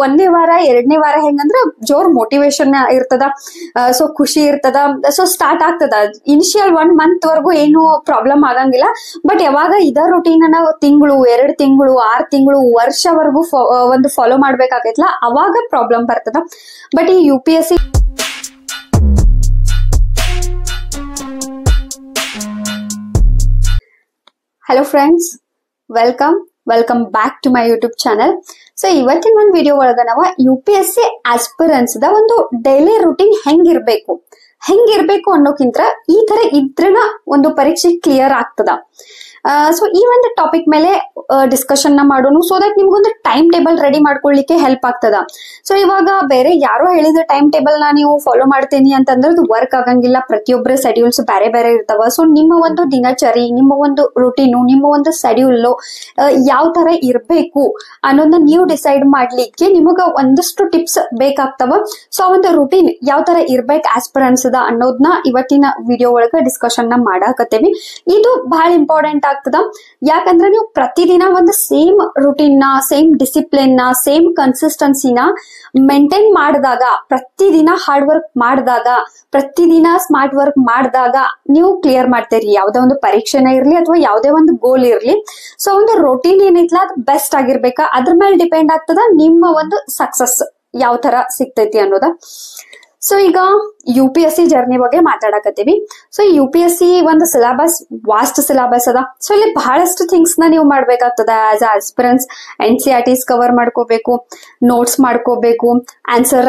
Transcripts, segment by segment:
ಒಂದನೇ ವಾರ ಎರಡನೇ ವಾರ ಹೆಂಗಂದ್ರ ಜೋರ್ ಮೋಟಿವೇಶನ್ ಇರ್ತದ, ಸೊ ಖುಷಿ ಇರ್ತದ, ಸೊ ಸ್ಟಾರ್ಟ್ ಆಗ್ತದ. ಇನಿಷಿಯಲ್ 1 ಮಂತ್ ವರ್ಗು ಏನು ಪ್ರಾಬ್ಲಮ್ ಆಗಂಗಿಲ್ಲ. ಬಟ್ ಯಾವಾಗ ಇದ ರೂಟೀನ್ ನಾವು ತಿಂಗಳು 2 ತಿಂಗಳು 6 ತಿಂಗಳು ವರ್ಷವರೆಗೂ ಒಂದು ಫಾಲೋ ಮಾಡ್ಬೇಕಾಗೈತ್ಲ ಅವಾಗ ಪ್ರಾಬ್ಲಮ್ ಬರ್ತದ. ಬಟ್ ಈ UPSC hello friends, welcome back to my YouTube channel. So ಇವತ್ತಿನ ಒಂದು ವಿಡಿಯೋ ಒಳಗ ನಾವು UPSC ಆಸ್ಪಿರೆಂಟ್ಸ್ ದ ಒಂದು ಡೈಲಿ ರೂಟೀನ್ ಹೆಂಗಿರ್ಬೇಕು ಅನ್ನೋಕ್ಕಿಂತ ಈ ತರ ಇದ್ರನ ಒಂದು ಪರೀಕ್ಷೆ ಕ್ಲಿಯರ್ ಆಗ್ತದ. ಸೊ ಈ ಒಂದು ಟಾಪಿಕ್ ಮೇಲೆ ಡಿಸ್ಕಷನ್ ನ ಮಾಡೋಣ, ಸೊ ದಟ್ ನಿಮ್ಗೊಂದು ಟೈಮ್ ಟೇಬಲ್ ರೆಡಿ ಮಾಡ್ಕೊಳ್ಳಿಕ್ಕೆ ಹೆಲ್ಪ್ ಆಗ್ತದ. ಸೊ ಇವಾಗ ಬೇರೆ ಯಾರೋ ಹೇಳಿದ ಟೈಮ್ ಟೇಬಲ್ ನ ನೀವು ಫಾಲೋ ಮಾಡ್ತೀನಿ ಅಂತಂದ್ರೆ ಅದು ವರ್ಕ್ ಆಗಂಗಿಲ್ಲ. ಪ್ರತಿಯೊಬ್ಬರ ಶೆಡ್ಯೂಲ್ಸ್ ಬೇರೆ ಬೇರೆ ಇರ್ತಾವ. ಸೊ ನಿಮ್ಮ ಒಂದು ದಿನಚರಿ, ನಿಮ್ಮ ಒಂದು ರುಟೀನು, ನಿಮ್ಮ ಒಂದು ಶೆಡ್ಯೂಲ್ ಯಾವ ತರ ಇರ್ಬೇಕು ಅನ್ನೋದನ್ನ ನೀವು ಡಿಸೈಡ್ ಮಾಡ್ಲಿಕ್ಕೆ ನಿಮಗ ಒಂದಷ್ಟು ಟಿಪ್ಸ್ ಬೇಕಾಗ್ತವ. ಸೊ ಆ ಒಂದು ರುಟೀನ್ ಯಾವ ತರ ಇರ್ಬೇಕು ಆಸ್ಪಿರೆಂಟ್ಸ್ ಅನ್ನೋದನ್ನ ಇವತ್ತಿನ ವಿಡಿಯೋ ಒಳಗ ಡಿಸ್ಕಷನ್ ನ ಮಾಡಾಕತ್ತೇವಿ. ಇದು ಬಹಳ ಇಂಪಾರ್ಟೆಂಟ್ ಆಗ್ತದ. ಯಾಕಂದ್ರೆ ನೀವು ಪ್ರತಿದಿನ ಒಂದು ಸೇಮ್ ರುಟೀನ್ ನ, ಸೇಮ್ ಡಿಸಿಪ್ಲಿನ್ ನ, ಸೇಮ್ ಕನ್ಸಿಸ್ಟೆನ್ಸಿನ ಮೇಂಟೈನ್ ಮಾಡಿದಾಗ, ಪ್ರತಿದಿನ ಹಾರ್ಡ್ ವರ್ಕ್ ಮಾಡಿದಾಗ, ಪ್ರತಿದಿನ ಸ್ಮಾರ್ಟ್ ವರ್ಕ್ ಮಾಡಿದಾಗ ನೀವು ಕ್ಲಿಯರ್ ಮಾಡ್ತೀರಿ. ಯಾವುದೇ ಒಂದು ಪರೀಕ್ಷೆನೇ ಇರ್ಲಿ ಅಥವಾ ಯಾವುದೇ ಒಂದು ಗೋಲ್ ಇರ್ಲಿ. ಸೊ ಒಂದು ರುಟೀನ್ ಏನೈತ್ಲ ಅದು ಬೆಸ್ಟ್ ಆಗಿರ್ಬೇಕಾ, ಅದ್ರ ಮೇಲೆ ಡಿಪೆಂಡ್ ಆಗ್ತದ ನಿಮ್ಮ ಒಂದು ಸಕ್ಸಸ್ ಯಾವ ತರ ಸಿಗ್ತೈತಿ ಅನ್ನೋದ. ಸೊ ಈಗ UPSC ಜರ್ನಿ ಬಗ್ಗೆ ಮಾತಾಡಕತ್ತೀವಿ. ಸೊ UPSC ಒಂದು ಸಿಲೆಬಸ್ ವಾಸ್ಟ್ ಸಿಲೆಬಸ್ ಅದ. ಸೊ ಇಲ್ಲಿ ಬಹಳಷ್ಟು ಥಿಂಗ್ಸ್ ನ ನೀವು ಮಾಡ್ಬೇಕಾಗ್ತದ. ಆಸ್ ಆಸ್ಪಿರೆಂಟ್ಸ್ NCERTs ಕವರ್ ಮಾಡ್ಕೋಬೇಕು, ನೋಟ್ಸ್ ಮಾಡ್ಕೋಬೇಕು, ಆನ್ಸರ್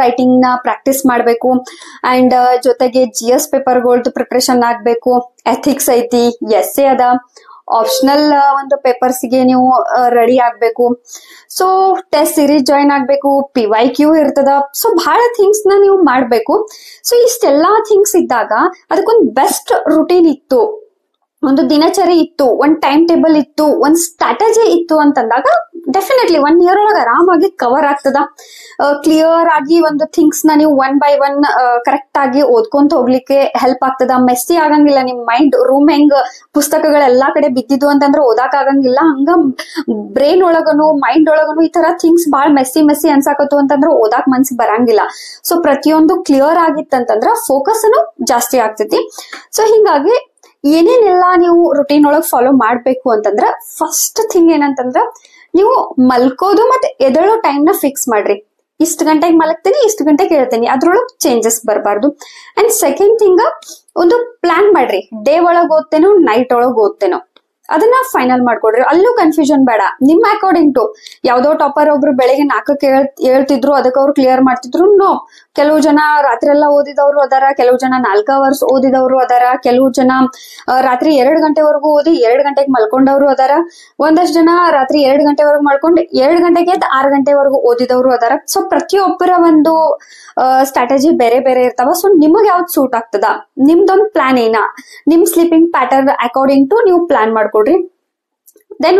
ರೈಟಿಂಗ್ ನ ಪ್ರಾಕ್ಟೀಸ್ ಮಾಡ್ಬೇಕು, ಅಂಡ್ ಜೊತೆಗೆ GS ಪೇಪರ್ಗಳದ್ದು ಪ್ರಿಪರೇಷನ್ ಆಗ್ಬೇಕು. ಎಥಿಕ್ಸ್ ಐತಿ, essay ಅದ, ಆಪ್ಷನಲ್ ಒಂದು ಪೇಪರ್ಸ್ ಗೆ ನೀವು ರೆಡಿ ಆಗ್ಬೇಕು. ಸೊ ಟೆಸ್ಟ್ ಸೀರೀಸ್ ಜಾಯಿನ್ ಆಗ್ಬೇಕು, PYQ ಇರ್ತದ. ಸೊ ಬಹಳ ಥಿಂಗ್ಸ್ ನ ನೀವು ಮಾಡ್ಬೇಕು. ಸೊ ಇಷ್ಟೆಲ್ಲಾ ಥಿಂಗ್ಸ್ ಇದ್ದಾಗ ಅದಕ್ಕೊಂದು ಬೆಸ್ಟ್ ರುಟೀನ್ ಇತ್ತು, ಒಂದು ದಿನಚರಿ ಇತ್ತು, ಒಂದ್ ಟೈಮ್ ಟೇಬಲ್ ಇತ್ತು, ಒಂದ್ ಸ್ಟ್ರಾಟಜಿ ಇತ್ತು ಅಂತಂದಾಗ ಡೆಫಿನೆಟ್ಲಿ 1 ಇಯರ್ ಒಳಗೆ ಆರಾಮಾಗಿ ಕವರ್ ಆಗ್ತದ. ಕ್ಲಿಯರ್ ಆಗಿ ಒಂದು ಥಿಂಗ್ಸ್ ನ ನೀವು 1 by 1 ಕರೆಕ್ಟ್ ಆಗಿ ಓದ್ಕೊಂತ ಹೋಗ್ಲಿಕ್ಕೆ ಹೆಲ್ಪ್ ಆಗ್ತದ. ಮೆಸ್ಸಿ ಆಗಂಗಿಲ್ಲ ನಿಮ್ ಮೈಂಡ್. ರೂಮ್ ಹೆಂಗ್ ಪುಸ್ತಕಗಳೆಲ್ಲಾ ಕಡೆ ಬಿದ್ದಿದ್ದು ಅಂತಂದ್ರೆ ಓದಾಕ್ ಆಗಂಗಿಲ್ಲ, ಹಂಗ ಬ್ರೈನ್ ಒಳಗನು ಮೈಂಡ್ ಒಳಗನು ಈ ತರ ಥಿಂಗ್ಸ್ ಬಾಳ್ ಮೆಸ್ಸಿ ಅನ್ಸಾಕತ್ತು ಅಂತಂದ್ರೆ ಓದಾಕ್ ಮನ್ಸ್ ಬರಂಗಿಲ್ಲ. ಸೊ ಪ್ರತಿಯೊಂದು ಕ್ಲಿಯರ್ ಆಗಿತ್ತಂತಂದ್ರ ಫೋಕಸ್ ಜಾಸ್ತಿ ಆಗ್ತೈತಿ. ಸೊ ಹಿಂಗಾಗಿ ಏನೇನೆಲ್ಲ ನೀವು ರುಟೀನ್ ಒಳಗ್ ಫಾಲೋ ಮಾಡ್ಬೇಕು ಅಂತಂದ್ರ, ಫಸ್ಟ್ ಥಿಂಗ್ ಏನಂತಂದ್ರ ನೀವು ಮಲ್ಕೋದು ಮತ್ತೆ ಎದ್ದೇಳೋ ಟೈಮ್ ನ ಫಿಕ್ಸ್ ಮಾಡ್ರಿ. ಇಷ್ಟು ಗಂಟೆಗೆ ಮಲಗ್ತೀನಿ, ಇಷ್ಟು ಗಂಟೆಗೆ ಹೇಳ್ತೀನಿ, ಅದ್ರೊಳಗ್ ಚೇಂಜಸ್ ಬರಬಾರ್ದು. ಅಂಡ್ ಸೆಕೆಂಡ್ ಥಿಂಗ್, ಒಂದು ಪ್ಲಾನ್ ಮಾಡ್ರಿ. ಡೇ ಒಳಗ್ ಓದ್ತೇನೋ ನೈಟ್ ಒಳಗ್ ಓದ್ತೇನೋ ಅದನ್ನ ಫೈನಲ್ ಮಾಡ್ಕೊಡ್ರಿ. ಅಲ್ಲೂ ಕನ್ಫ್ಯೂಷನ್ ಬೇಡ. ನಿಮ್ ಅಕಾರ್ಡಿಂಗ್ ಟು ಯಾವ್ದೋ ಟಾಪರ್ ಒಬ್ರು ಬೆಳಿಗ್ಗೆ 4ಕ್ಕೆ ಹೇಳ್ತಿದ್ರು, ಅದಕ್ಕೆ ಅವ್ರು ಕ್ಲಿಯರ್ ಮಾಡ್ತಿದ್ರು. ನೋ, ಕೆಲವು ಜನ ರಾತ್ರಿ ಎಲ್ಲ ಓದಿದವ್ರು ಅದಾರ, ಕೆಲವು ಜನ 4 hours ಓದಿದವ್ರು ಅದಾರ, ಕೆಲವು ಜನ ರಾತ್ರಿ 2 ಗಂಟೆವರೆಗೂ ಓದಿ 2 ಗಂಟೆಗೆ ಮಲ್ಕೊಂಡವ್ರು ಅದಾರ, ಒಂದಷ್ಟು ಜನ ರಾತ್ರಿ 2 ಗಂಟೆವರೆಗೂ ಮಲ್ಕೊಂಡು 2 ಗಂಟೆಗೆ 6 ಗಂಟೆವರೆಗೂ ಓದಿದವ್ರು ಅದಾರ. ಸೊ ಪ್ರತಿಯೊಬ್ಬರ ಒಂದು ಸ್ಟ್ರಾಟಜಿ ಬೇರೆ ಬೇರೆ ಇರ್ತಾವ. ಸೊ ನಿಮಗ್ ಯಾವ್ದು ಸೂಟ್ ಆಗ್ತದ, ನಿಮ್ದೊಂದು ಪ್ಲಾನ್ ಏನ, ನಿಮ್ ಸ್ಲೀಪಿಂಗ್ ಪ್ಯಾಟರ್ನ್ ಅಕಾರ್ಡಿಂಗ್ ಟು ನೀವು ಪ್ಲಾನ್ ಮಾಡ್ಕೊಡ್ರಿ. ದೆನ್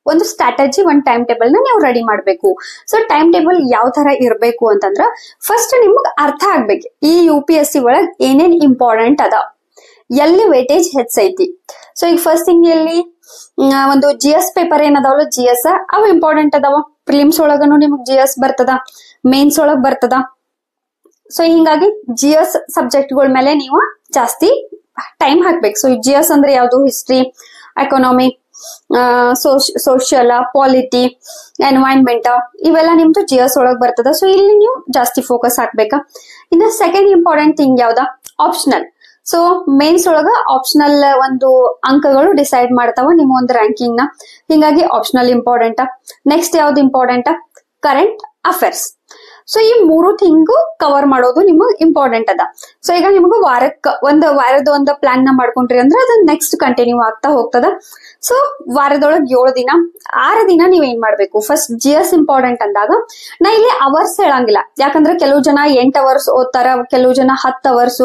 ಒಂದು ಸ್ಟ್ರಾಟಜಿ, ಒಂದು ಟೈಮ್ ಟೇಬಲ್ ನ ನೀವು ರೆಡಿ ಮಾಡ್ಬೇಕು. ಸೊ ಟೈಮ್ ಟೇಬಲ್ ಯಾವ ತರ ಇರ್ಬೇಕು ಅಂತಂದ್ರ, ಫಸ್ಟ್ ನಿಮಗ್ ಅರ್ಥ ಆಗ್ಬೇಕು ಈ UPSC ಒಳಗ್ ಏನೇನ್ ಇಂಪಾರ್ಟೆಂಟ್ ಅದ, ಎಲ್ಲಿ ವೇಟೇಜ್ ಹೆಚ್ಚೈತಿ. ಸೊ ಈಗ ಫಸ್ಟ್ ಥಿಂಗ್ ಎಲ್ಲಿ ಒಂದು GS ಪೇಪರ್ ಏನದಾವಲ್ಲ, GS ಅವು ಇಂಪಾರ್ಟೆಂಟ್ ಅದಾವ. ಪ್ರಿಲಿಮ್ಸ್ ಒಳಗನು ನಿಮಗ್ GS ಬರ್ತದ, ಮೇನ್ಸ್ ಒಳಗ್ ಬರ್ತದ. ಸೊ ಹಿಂಗಾಗಿ GS ಸಬ್ಜೆಕ್ಟ್ ಗಳ ಮೇಲೆ ನೀವು ಜಾಸ್ತಿ ಟೈಮ್ ಹಾಕ್ಬೇಕು. ಸೊ GS ಅಂದ್ರೆ ಯಾವ್ದು, history, economy, social, polity, environment, ಇವೆಲ್ಲ ನಿಮ್ದು GS ಒಳಗ್ ಬರ್ತದ. ಸೊ ಇಲ್ಲಿ ನೀವು ಜಾಸ್ತಿ ಫೋಕಸ್ ಹಾಕ್ಬೇಕ. ಇನ್ನ ಸೆಕೆಂಡ್ ಇಂಪಾರ್ಟೆಂಟ್ ಥಿಂಗ್ ಯಾವ್ದ, ಆಪ್ಷನಲ್. ಸೊ ಮೇನ್ಸ್ ಒಳಗ ಆಪ್ಷನಲ್ ಒಂದು ಅಂಕಗಳು ಡಿಸೈಡ್ ಮಾಡ್ತಾವ ನಿಮ್ಮ ಒಂದು ರ್ಯಾಂಕಿಂಗ್ ನ. ಹಿಂಗಾಗಿ ಆಪ್ಷನಲ್ ಇಂಪಾರ್ಟೆಂಟ್. ನೆಕ್ಸ್ಟ್ ಯಾವ್ದು ಇಂಪಾರ್ಟೆಂಟ್, ಕರೆಂಟ್ ಅಫೇರ್ಸ್. ಸೊ ಈ 3 ಥಿಂಗು ಕವರ್ ಮಾಡೋದು ನಿಮಗ್ ಇಂಪಾರ್ಟೆಂಟ್ ಅದ. ಸೊ ಈಗ ನಿಮಗ ವಾರದ ಒಂದು ಪ್ಲಾನ್ ನ ಮಾಡ್ಕೊಂಡ್ರಿ ಅಂದ್ರೆ ಅದು ನೆಕ್ಸ್ಟ್ ಕಂಟಿನ್ಯೂ ಆಗ್ತಾ ಹೋಗ್ತದ. ಸೊ ವಾರದೊಳಗ್ 7 ದಿನ 6 ದಿನ ನೀವ್ ಏನ್ ಮಾಡ್ಬೇಕು, ಫಸ್ಟ್ GS ಇಂಪಾರ್ಟೆಂಟ್ ಅಂದಾಗ ನಾ ಇಲ್ಲಿ ಅವರ್ಸ್ ಹೇಳಂಗಿಲ್ಲ. ಯಾಕಂದ್ರೆ ಕೆಲವು ಜನ 8 hours ಓದ್ತಾರ, ಕೆಲವು ಜನ 10 hours,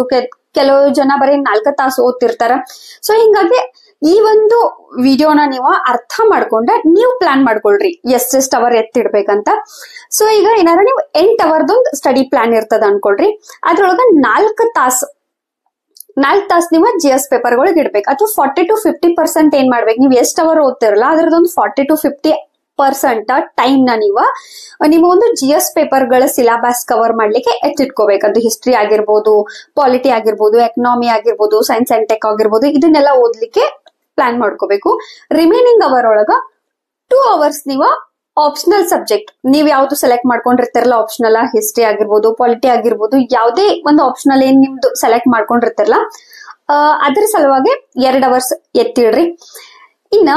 ಕೆಲವು ಜನ ಬರೀ 4 ತಾಸು ಓದ್ತಿರ್ತಾರ. ಸೊ ಹಿಂಗಾಗಿ ಈ ಒಂದು ವಿಡಿಯೋನ ನೀವು ಅರ್ಥ ಮಾಡ್ಕೊಂಡ ನೀವು ಪ್ಲಾನ್ ಮಾಡ್ಕೊಳ್ರಿ ಎಷ್ಟೆಷ್ಟು ಅವರ್ ಎತ್ತಿಡ್ಬೇಕಂತ. ಸೊ ಈಗ ಏನಾರ ನೀವು 8 ಅವರ್ದೊಂದು ಸ್ಟಡಿ ಪ್ಲಾನ್ ಇರ್ತದ ಅನ್ಕೊಳ್ರಿ, ಅದ್ರೊಳಗ 4 ತಾಸು ನೀವು GS ಪೇಪರ್ಗಳಿಗೆ ಇಡ್ಬೇಕು. ಅಥವಾ 40 to 50% ಏನ್ ಮಾಡ್ಬೇಕು, ನೀವು ಎಷ್ಟು ಅವರ್ ಓದ್ತಿರಲ್ಲ ಅದ್ರದೊಂದು 40 to 50 50% ಟೈಮ್ ನ ನಿಮ್ಮ ಒಂದು GS ಪೇಪರ್ ಗಳ ಸಿಲೆಬಸ್ ಕವರ್ ಮಾಡ್ಲಿಕ್ಕೆ ಎತ್ತಿಟ್ಕೋಬೇಕು. ಅದು ಹಿಸ್ಟ್ರಿ ಆಗಿರ್ಬೋದು, ಪಾಲಿಟಿ ಆಗಿರ್ಬೋದು, ಎಕನಾಮಿ ಆಗಿರ್ಬೋದು, ಸೈನ್ಸ್ ಅಂಡ್ ಟೆಕ್ ಆಗಿರ್ಬೋದು, ಇದನ್ನೆಲ್ಲ ಓದ್ಲಿಕ್ಕೆ ಪ್ಲಾನ್ ಮಾಡ್ಕೋಬೇಕು. ರಿಮೈನಿಂಗ್ ಅವರ್ ಒಳಗ 2 hours ಆಪ್ಷನಲ್ ಸಬ್ಜೆಕ್ಟ್ ನೀವ್ ಯಾವ್ದು ಸೆಲೆಕ್ಟ್ ಮಾಡ್ಕೊಂಡಿರ್ತಾರಲ್ಲ, ಆಪ್ಷನಲ್ ಹಿಸ್ಟ್ರಿ ಆಗಿರ್ಬೋದು, ಪಾಲಿಟಿ ಆಗಿರ್ಬೋದು, ಯಾವ್ದೇ ಒಂದು ಆಪ್ಷನಲ್ ಏನ್ ನಿಮ್ದು ಸೆಲೆಕ್ಟ್ ಮಾಡ್ಕೊಂಡಿರ್ತಾರಲ್ಲ ಅದ್ರ ಸಲುವಾಗಿ 2 hours ಎತ್ತಿಡ್ರಿ. ಇನ್ನ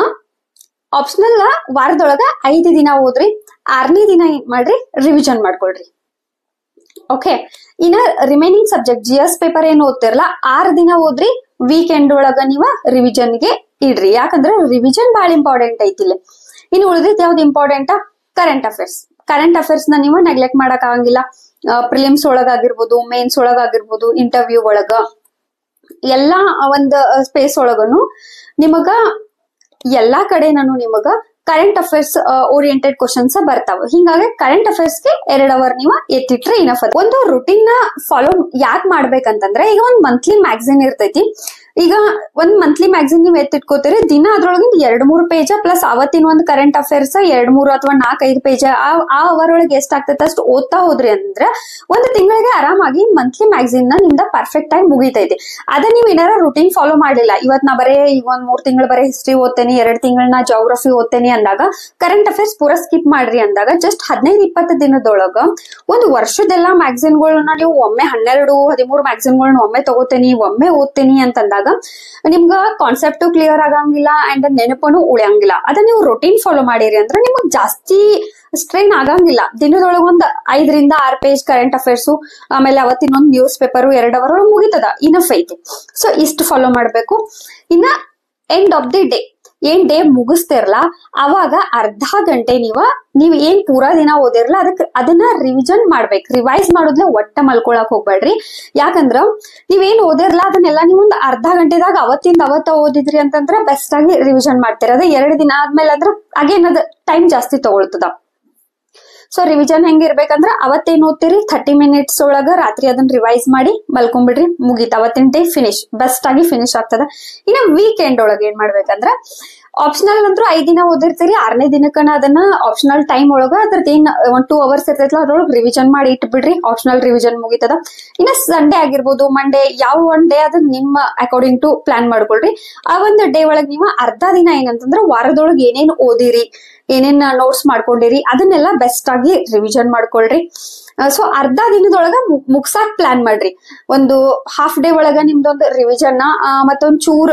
ಆಪ್ಷನಲ್ ವಾರದೊಳಗ 5 ದಿನ ಓದ್ರಿ, 6ನೇ ದಿನ ಏನ್ ಮಾಡ್ರಿ, ರಿವಿಷನ್ ಮಾಡ್ಕೊಳ್ರಿ. ಓಕೆ, ಇನ್ನ ರಿಮೈನಿಂಗ್ ಸಬ್ಜೆಕ್ಟ್ GS ಪೇಪರ್ ಏನ್ ಓದ್ತಿರಲ್ಲ 6 ದಿನ ಓದ್ರಿ, ವೀಕೆಂಡ್ ಒಳಗ ನೀವ ರಿವಿಷನ್ಗೆ ಇಡ್ರಿ. ಯಾಕಂದ್ರೆ ರಿವಿಷನ್ ಬಹಳ ಇಂಪಾರ್ಟೆಂಟ್ ಐತಿಲ್ಲ. ಇನ್ನು ಉಳಿದಿದ್ ಯಾವ್ದು important? Current affairs. Current affairs ನ ನೀವು ನೆಗ್ಲೆಕ್ಟ್ ಮಾಡಕ್ ಆಗಂಗಿಲ್ಲ. ಪ್ರಿಲಿಮ್ಸ್ ಒಳಗಾಗಿರ್ಬೋದು, ಮೇನ್ಸ್ ಒಳಗಾಗಿರ್ಬೋದು, ಇಂಟರ್ವ್ಯೂ ಒಳಗ ಎಲ್ಲಾ ಒಂದ್ ಸ್ಪೇಸ್ ಒಳಗನು ನಿಮಗ ಎಲ್ಲಾ ಕಡೆ ನಿಮಗ ಕರೆಂಟ್ ಅಫೇರ್ಸ್ ಓರಿಯೆಂಟೆಡ್ ಕ್ವಶನ್ಸ್ ಬರ್ತಾವ. ಹಿಂಗಾಗಿ ಕರೆಂಟ್ ಅಫೇರ್ಸ್ ಗೆ 2 hour ನೀವು ಎತ್ತಿಟ್ರೆ ಇನಫ್. ಒಂದು ರುಟೀನ್ ನ ಫಾಲೋ ಯಾಕೆ ಮಾಡ್ಬೇಕಂತಂದ್ರೆ, ಈಗ ಒಂದ್ ಮಂತ್ಲಿ ಮ್ಯಾಗಝಿನ್ ಇರ್ತೈತಿ. ಈಗ ಒಂದ್ ಮಂತ್ಲಿ ಮ್ಯಾಗಝಿನ್ ನೀವ್ ಎತ್ತಿಟ್ಕೋತೀರಿ, ದಿನ ಅದ್ರೊಳಗಿಂದ 2-3 ಪೇಜ್ ಪ್ಲಸ್ ಅವತ್ತಿನ ಒಂದು ಕರೆಂಟ್ ಅಫೇರ್ಸ್ 2-3 ಅಥವಾ 4-5 ಪೇಜ್ ಆ ಅವರ್ ಒಳಗೆ ಎಷ್ಟಾಗ್ತೈತೆ ಅಷ್ಟು ಓದ್ತಾ ಹೋದ್ರಿ ಅಂದ್ರ ಒಂದ್ ತಿಂಗಳಿಗೆ ಆರಾಮಾಗಿ ಮಂತ್ಲಿ ಮ್ಯಾಗಝಿನ್ ನ ನಿಮ್ದ ಪರ್ಫೆಕ್ಟ್ ಆಗಿ ಮುಗಿತೈತಿ. ಅದ ನೀವ್ ಏನಾರ ರುಟೀನ್ ಫಾಲೋ ಮಾಡಿಲ್ಲ, ಇವತ್ ನಾ ಬರೇ ಈಗ ಒಂದ್ 3 ತಿಂಗಳು ಬರೀ ಹಿಸ್ಟ್ರಿ ಓದ್ತೇನೆ, 2 ತಿಂಗಳ ನಾ ಜಾಗ್ರಫಿ ಓದ್ತೇನೆ ಅಂದಾಗ, ಕರೆಂಟ್ ಅಫೇರ್ಸ್ ಪೂರ ಸ್ಕಿಪ್ ಮಾಡ್ರಿ ಅಂದಾಗ ಜಸ್ಟ್ 15-20 ದಿನದೊಳಗ ಒಂದು ವರ್ಷದೆಲ್ಲಾ ಮ್ಯಾಗಝಿನ್ಗಳನ್ನ ನೀವು ಒಮ್ಮೆ 12-13 ಮ್ಯಾಗಝಿನ್ಗಳನ್ನ ಒಮ್ಮೆ ತಗೋತೇನಿ, ಒಮ್ಮೆ ಓದ್ತೇನಿ ಅಂತಂದಾಗ ನಿಮ್ಗ ಕಾನ್ಸೆಪ್ಟ್ ಕ್ಲಿಯರ್ ಆಗಂಗಿಲ್ಲ ಅಂಡ್ ನೆನಪನು ಉಳಿಯಂಗಿಲ್ಲ. ಅದ ನೀವು ರೊಟೀನ್ ಫಾಲೋ ಮಾಡಿರಿ ಅಂದ್ರೆ ನಿಮಗ್ ಜಾಸ್ತಿ ಸ್ಟ್ರೈನ್ ಆಗಂಗಿಲ್ಲ. ದಿನದೊಳಗ ಒಂದ್ 5-6 ಪೇಜ್ ಕರೆಂಟ್ ಅಫೇರ್ಸ್, ಆಮೇಲೆ ಅವತ್ತಿನೊಂದ್ ನ್ಯೂಸ್ ಪೇಪರ್ 2 hour ಒಳಗೆ ಮುಗಿತದ, ಇನಫ್ ಐತಿ. ಸೊ ಇಷ್ಟು ಫಾಲೋ ಮಾಡ್ಬೇಕು. ಇನ್ನ ಎಂಡ್ ಆಫ್ ದಿ ಡೇ ಏನ್ ಡೇ ಮುಗಿಸ್ತಿರಲ್ಲ ಅವಾಗ ಅರ್ಧ ಗಂಟೆ ನೀವ್ ಏನ್ ಪೂರಾ ದಿನ ಓದಿರಲ್ಲ ಅದನ್ನ ರಿವಿಷನ್ ಮಾಡ್ಬೇಕು. ರಿವೈಸ್ ಮಾಡೋದ್ಲೆ ಒಟ್ಟ ಮಲ್ಕೊಳಕ್ ಹೋಗ್ಬೇಡ್ರಿ. ಯಾಕಂದ್ರ ನೀವೇನ್ ಓದಿರಲ್ಲ ಅದನ್ನೆಲ್ಲ ನೀವು ಒಂದ್ ಅರ್ಧ ಗಂಟೆದಾಗ ಅವತ್ತ ಓದಿದ್ರಿ ಅಂತಂದ್ರ ಬೆಸ್ಟ್ ಆಗಿ ರಿವಿಷನ್ ಮಾಡ್ತೀರ. ಅದ 2 ದಿನ ಆದ್ಮೇಲೆ ಅಂದ್ರ ಅಗೇನ್ ಅದ್ ಟೈಮ್ ಜಾಸ್ತಿ ತಗೊಳ್ತದ. ಸೊ ರಿವಿಷನ್ ಹೆಂಗಿರ್ಬೇಕಂದ್ರ ಅವತ್ತೇನ್ ಓದ್ತೀರಿ 30 minutes ಒಳಗ ರಾತ್ರಿ ಅದನ್ನ ರಿವೈಸ್ ಮಾಡಿ ಮಲ್ಕೊಂಡ್ಬಿಡ್ರಿ, ಮುಗೀತ. ಅವತ್ತಿನ ಡೇ ಫಿನಿಶ್, ಬೆಸ್ಟ್ ಆಗಿ ಫಿನಿಶ್ ಆಗ್ತದ. ಇನ್ನ ವೀಕೆಂಡ್ ಒಳಗ ಏನ್ ಮಾಡ್ಬೇಕಂದ್ರ ಆಪ್ಷನಲ್ ಅಂತೂ 5 ದಿನ ಓದಿರ್ತೀರಿ, 6ನೇ ದಿನಕ್ಕನ ಅದನ್ನ ಆಪ್ಷನಲ್ ಟೈಮ್ ಒಳಗ ಅದ್ರದ್ದು ಏನ್ 1-2 hours ಇರ್ತೈತಲ್ಲ ಅದ್ರೊಳಗೆ ರಿವಿಷನ್ ಮಾಡಿ ಇಟ್ಬಿಡ್ರಿ. Optional revision ಮುಗಿತದ. ಇನ್ನ ಸಂಡೇ ಆಗಿರ್ಬೋದು, ಮಂಡೇ, ಯಾವ ಒಂದ್ ಡೇ ಅದನ್ನ ನಿಮ್ಮ ಅಕಾರ್ಡಿಂಗ್ ಟು ಪ್ಲಾನ್ ಮಾಡ್ಕೊಳ್ರಿ. ಆ ಒಂದು ಡೇ ಒಳಗ್ ನೀವು ಅರ್ಧ ದಿನ ಏನಂತಂದ್ರ ವಾರದೊಳಗೆ ಏನೇನ್ ಓದಿರಿ, ಏನೇನ್ ನೋಟ್ಸ್ ಮಾಡ್ಕೊಂಡಿರಿ ಅದನ್ನೆಲ್ಲ ಬೆಸ್ಟ್ ಆಗಿ ರಿವಿಷನ್ ಮಾಡ್ಕೊಳ್ರಿ. ಸೊ ಅರ್ಧ ದಿನದೊಳಗ ಮುಗ್ಸಾಕ್ ಪ್ಲಾನ್ ಮಾಡ್ರಿ. ಒಂದು ಹಾಫ್ ಡೇ ಒಳಗ ನಿಮ್ದೊಂದು ರಿವಿಷನ್ ಮತ್ತೊಂದ್ ಚೂರ್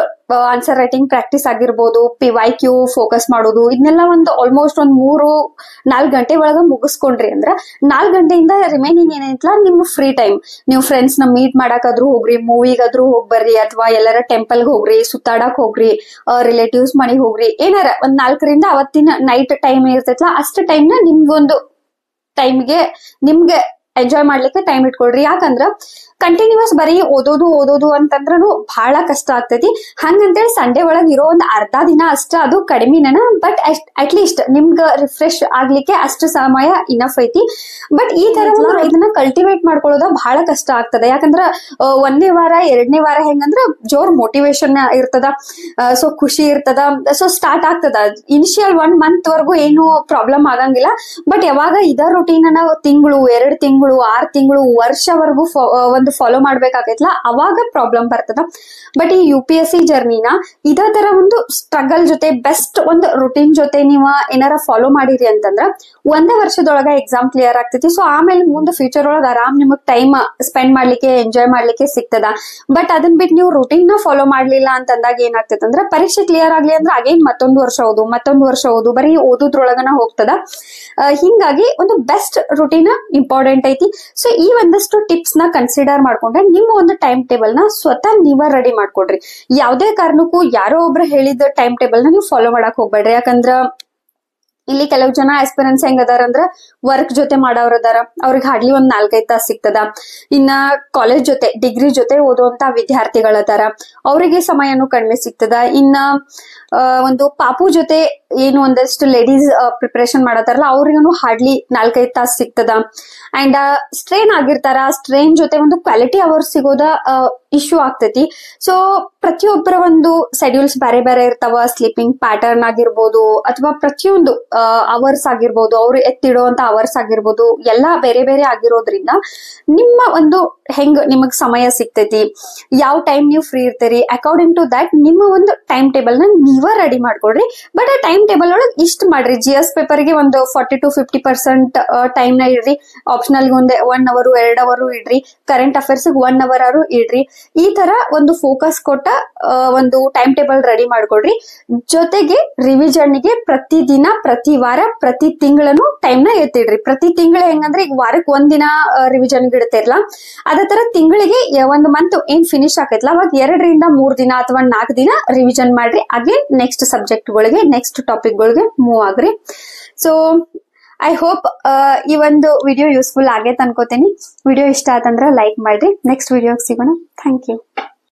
ಆನ್ಸರ್ ರೈಟಿಂಗ್ ಪ್ರಾಕ್ಟೀಸ್ ಆಗಿರ್ಬೋದು, PYQ ಫೋಕಸ್ ಮಾಡೋದು, ಇದನ್ನೆಲ್ಲ ಒಂದು ಆಲ್ಮೋಸ್ಟ್ ಒಂದ್ 3-4 ಗಂಟೆ ಒಳಗ ಮುಗಿಸ್ಕೊಂಡ್ರಿ ಅಂದ್ರ 4 ಗಂಟೆಯಿಂದ ರಿಮೈನಿಂಗ್ ಏನೈತ್ಲಾ ನಿಮ್ ಫ್ರೀ ಟೈಮ್. ನೀವು ಫ್ರೆಂಡ್ಸ್ ನ ಮೀಟ್ ಮಾಡಾಕಾದ್ರೂ ಹೋಗ್ರಿ, ಮೂವಿಗಾದ್ರೂ ಹೋಗ್ಬರ್ರಿ, ಅಥವಾ ಎಲ್ಲಾರ ಟೆಂಪಲ್ಗೆ ಹೋಗ್ರಿ, ಸುತ್ತಾಡಕ್ ಹೋಗ್ರಿ, ರಿಲೇಟಿವ್ಸ್ ಮನೆಗ್ ಹೋಗ್ರಿ, ಏನಾರ ಒಂದ್ 4ರಿಂದ ಅವತ್ತಿನ ನೈಟ್ ಟೈಮ್ ಇರ್ತೈತ್ಲಾ ಅಷ್ಟು ಟೈಮ್ ನ ನಿಮ್ಗೊಂದು ಟೈಮ್ಗೆ ನಿಮ್ಗೆ ಎಂಜಾಯ್ ಮಾಡ್ಲಿಕ್ಕೆ ಟೈಮ್ ಇಟ್ಕೊಳ್ರಿ. ಯಾಕಂದ್ರ ಕಂಟಿನ್ಯೂಸ್ ಬರೀ ಓದೋದು ಅಂತಂದ್ರೂ ಬಹಳ ಕಷ್ಟ ಆಗ್ತೈತಿ. ಹಂಗಂತೇಳಿ ಸಂಡೇ ಒಳಗ್ ಇರೋ ಒಂದ್ ಅರ್ಧ ದಿನ ಅಷ್ಟ ಅದು ಕಡಿಮೆನ, ಬಟ್ ಅಟ್ ಲೀಸ್ಟ್ ನಿಮ್ಗ ರಿಫ್ರೆಶ್ ಆಗ್ಲಿಕ್ಕೆ ಅಷ್ಟು ಸಮಯ ಇನಫ್ ಐತಿ. ಬಟ್ ಈ ತರ ಇದನ್ನ ಕಲ್ಟಿವೇಟ್ ಮಾಡ್ಕೊಳ್ಳೋದ ಬಹಳ ಕಷ್ಟ ಆಗ್ತದೆ. ಯಾಕಂದ್ರ 1ನೇ ವಾರ 2ನೇ ವಾರ ಹೆಂಗಂದ್ರ ಜೋರ್ ಮೋಟಿವೇಶನ್ ಇರ್ತದ, ಸೊ ಖುಷಿ ಇರ್ತದ, ಸೊ ಸ್ಟಾರ್ಟ್ ಆಗ್ತದ. ಇನಿಷಿಯಲ್ 1 month ವರ್ಗು ಏನು ಪ್ರಾಬ್ಲಮ್ ಆಗಂಗಿಲ್ಲ. ಬಟ್ ಯಾವಾಗ ಇದ ರೊಟೀನ್ ನಾವು ತಿಂಗಳು, 2 ತಿಂಗಳು, 6 ತಿಂಗಳು, ವರ್ಷವರೆಗೂ ಒಂದು ಫಾಲೋ ಮಾಡ್ಬೇಕಾಗೈತ್ಲಾ ಅವಾಗ ಪ್ರಾಬ್ಲಮ್ ಬರ್ತದ. ಬಟ್ ಈ UPSC ಜರ್ನಿನ ಇದೇ ತರ ಒಂದು ಸ್ಟ್ರಗಲ್ ಜೊತೆ ಬೆಸ್ಟ್ ಒಂದು ರುಟೀನ್ ಜೊತೆ ನೀವ ಏನಾರ ಫಾಲೋ ಮಾಡಿರಿ ಅಂತಂದ್ರ 1 ವರ್ಷದೊಳಗ ಎಕ್ಸಾಮ್ ಕ್ಲಿಯರ್ ಆಗ್ತೈತಿ. ಸೊ ಆಮೇಲೆ ಮುಂದೆ ಫ್ಯೂಚರ್ ಒಳಗ ಆರಾಮ್ ನಿಮಗ್ ಟೈಮ್ ಸ್ಪೆಂಡ್ ಮಾಡ್ಲಿಕ್ಕೆ, ಎಂಜಾಯ್ ಮಾಡ್ಲಿಕ್ಕೆ ಸಿಗ್ತದ. ಬಟ್ ಅದನ್ ಬಿಟ್ಟು ನೀವು ರುಟೀನ್ ನ ಫಾಲೋ ಮಾಡ್ಲಿಲ್ಲ ಅಂತಂದಾಗ ಏನಾಗ್ತೈತೆ ಅಂದ್ರೆ ಪರೀಕ್ಷೆ ಕ್ಲಿಯರ್ ಆಗ್ಲಿ ಅಂದ್ರೆ ಅಗೇನ್ ಮತ್ತೊಂದು ವರ್ಷ ಓದು ಬರೀ ಓದೋದ್ರೊಳಗನ ಹೋಗ್ತದ. ಹಿಂಗಾಗಿ ಒಂದು ಬೆಸ್ಟ್ ರುಟೀನ್ ಇಂಪಾರ್ಟೆಂಟ್ ಐತಿ. ಸೊ ಈ ಒಂದಷ್ಟು ಟಿಪ್ಸ್ ನ ಕನ್ಸಿಡರ್ ಮಾಡ್ಕೊಂಡ್ರೆ ನಿಮ್ಮ ಒಂದು ಟೈಮ್ ಟೇಬಲ್ ನ ಸ್ವತಃ ನೀವ ರೆಡಿ ಮಾಡ್ಕೊಡ್ರಿ. ಯಾವುದೇ ಕಾರಣಕ್ಕೂ ಯಾರೋ ಒಬ್ರು ಹೇಳಿದ ಟೈಮ್ ಟೇಬಲ್ ನ ನೀವು ಫಾಲೋ ಮಾಡಕ್ ಹೋಗ್ಬೇಡ್ರಿ. ಯಾಕಂದ್ರ ಇಲ್ಲಿ ಕೆಲವು ಜನ ಆಸ್ಪಿರೆಂಟ್ಸ್ ಹೆಂಗ್ ಅದಾರ ಅಂದ್ರ ವರ್ಕ್ ಜೊತೆ ಮಾಡೋರ್ ಅದಾರ, ಅವ್ರಿಗೆ ಹಾರ್ಡ್ಲಿ ಒಂದ್ 4-5 ತಾಸು ಸಿಗ್ತದ. ಇನ್ನ ಕಾಲೇಜ್ ಜೊತೆ, ಡಿಗ್ರಿ ಜೊತೆ ಓದುವಂತ ವಿದ್ಯಾರ್ಥಿಗಳದಾರ, ಅವರಿಗೆ ಸಮಯನು ಕಡಿಮೆ ಸಿಗ್ತದ. ಇನ್ನ ಒಂದು ಪಾಪು ಜೊತೆ ಏನು ಒಂದಷ್ಟು ಲೇಡೀಸ್ ಪ್ರಿಪರೇಷನ್ ಮಾಡತ್ತಾರಲ್ಲ ಅವ್ರಿಗೂ ಹಾರ್ಡ್ಲಿ 4-5 ತಾಸು ಸಿಗ್ತದ. ಅಂಡ್ ಸ್ಟ್ರೈನ್ ಆಗಿರ್ತಾರ, ಸ್ಟ್ರೈನ್ ಜೊತೆ ಒಂದು ಕ್ವಾಲಿಟಿ ಅವರ್ಸ್ ಸಿಗೋದ ಇಶ್ಯೂ ಆಗ್ತೈತಿ. ಸೊ ಪ್ರತಿಯೊಬ್ಬರ ಒಂದು ಶೆಡ್ಯೂಲ್ಸ್ ಬೇರೆ ಬೇರೆ ಇರ್ತಾವ. ಸ್ಲೀಪಿಂಗ್ ಪ್ಯಾಟರ್ನ್ ಆಗಿರ್ಬೋದು ಅಥವಾ ಪ್ರತಿಯೊಂದು ಅವರ್ಸ್ ಆಗಿರ್ಬೋದು, ಅವ್ರು ಎತ್ತಿಡುವಂತ ಅವರ್ಸ್ ಆಗಿರ್ಬೋದು, ಎಲ್ಲಾ ಬೇರೆ ಬೇರೆ ಆಗಿರೋದ್ರಿಂದ ನಿಮ್ಮ ಒಂದು ಹೆಂಗ್ ನಿಮಗ್ ಸಮಯ ಸಿಗ್ತೈತಿ, ಯಾವ ಟೈಮ್ ನೀವು ಫ್ರೀ ಇರ್ತೀರಿ, ಅಕಾರ್ಡಿಂಗ್ ಟು ದಟ್ ನಿಮ್ಮ ಒಂದು ಟೈಮ್ ಟೇಬಲ್ ನ ನೀವ ರೆಡಿ ಮಾಡ್ಕೊಡ್ರಿ. ಬಟ್ ಆ ಟೈಮ್ ಟೇಬಲ್ ಒಳಗೆ ಇಷ್ಟ ಮಾಡ್ರಿ. GS ಪೇಪರ್ ಗೆ ಒಂದು 40 to 50% ಟೈಮ್ ನ ಇಡ್ರಿ. ಆಪ್ಷನಲ್ ಗೆ ಒಂದೇ 1 hour 2 hour ಇಡ್ರಿ. ಕರೆಂಟ್ ಅಫೇರ್ಸ್ 1 hour ಇಡ್ರಿ. ಈ ತರ ಒಂದು ಫೋಕಸ್ ಕೊಟ್ಟ ಒಂದು ಟೈಮ್ ಟೇಬಲ್ ರೆಡಿ ಮಾಡ್ಕೊಡ್ರಿ. ಜೊತೆಗೆ ರಿವಿಷನ್ ಗೆ ಪ್ರತಿ ದಿನ, ಪ್ರತಿ ವಾರ, ಪ್ರತಿ ತಿಂಗಳನು ಟೈಮ್ ನ ಎತ್ತಿಡ್ರಿ. ಪ್ರತಿ ತಿಂಗಳ ಹೆಂಗಂದ್ರೆ ಈಗ ವಾರಕ್ಕೆ 1 ದಿನ ರಿವಿಷನ್ ಇಡ್ತಿರ್ಲ, ಅದೇ ತರ ತಿಂಗಳಿಗೆ ಒಂದು ಮಂತ್ ಏನ್ ಫಿನಿಶ್ ಆಕೈತ್ಲ ಅವಾಗ 2 ರಿಂದ 3 ದಿನ ಅಥವಾ 4 ದಿನ ರಿವಿಷನ್ ಮಾಡ್ರಿ. ಅಗೇನ್ ನೆಕ್ಸ್ಟ್ ಸಬ್ಜೆಕ್ಟ್ ಗಳಿಗೆ, ನೆಕ್ಸ್ಟ್ ಟಾಪಿಕ್ ಗಳಿಗೆ move agri. So I hope ಈ ಒಂದು ವಿಡಿಯೋ ಯೂಸ್ಫುಲ್ ಆಗೈತೆ ಅನ್ಕೋತೀನಿ. ವಿಡಿಯೋ ಇಷ್ಟ ಆತಂದ್ರ ಲೈಕ್ ಮಾಡ್ರಿ. ನೆಕ್ಸ್ಟ್ ವಿಡಿಯೋಗೆ ಸಿಗೋಣ. Thank you.